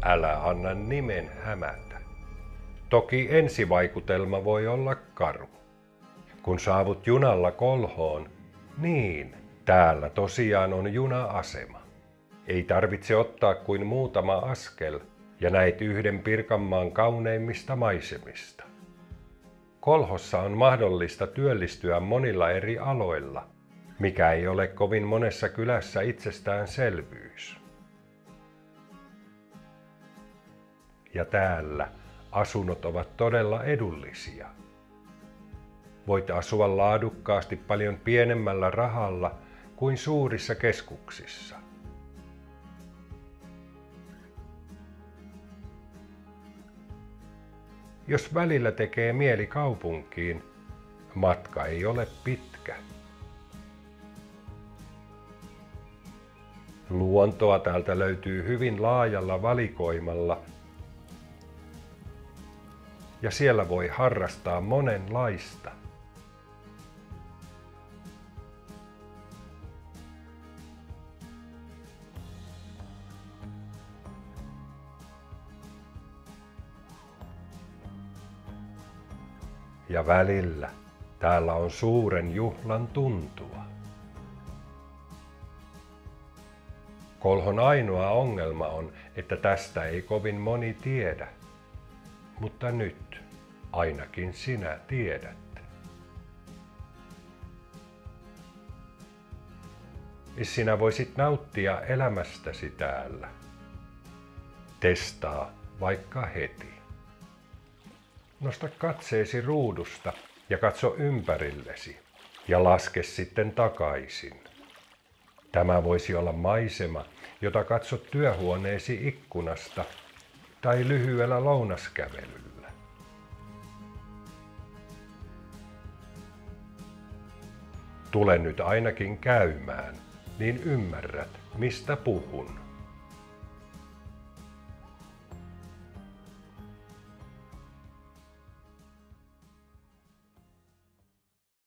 älä anna nimen hämätä. Toki ensivaikutelma voi olla karu. Kun saavut junalla Kolhoon, niin täällä tosiaan on juna-asema. Ei tarvitse ottaa kuin muutama askel ja näit yhden Pirkanmaan kauneimmista maisemista. Kolhossa on mahdollista työllistyä monilla eri aloilla, mikä ei ole kovin monessa kylässä itsestäänselvyys. Ja täällä asunnot ovat todella edullisia. Voit asua laadukkaasti paljon pienemmällä rahalla kuin suurissa keskuksissa. Jos välillä tekee mieli kaupunkiin, matka ei ole pitkä. Luontoa täältä löytyy hyvin laajalla valikoimalla ja siellä voi harrastaa monenlaista. Ja välillä täällä on suuren juhlan tuntua. Kolhon ainoa ongelma on, että tästä ei kovin moni tiedä. Mutta nyt ainakin sinä tiedät. Sinä voisit nauttia elämästäsi täällä. Testaa vaikka heti. Nosta katseesi ruudusta ja katso ympärillesi ja laske sitten takaisin. Tämä voisi olla maisema, jota katsot työhuoneesi ikkunasta tai lyhyellä lounaskävelyllä. Tule nyt ainakin käymään, niin ymmärrät, mistä puhun.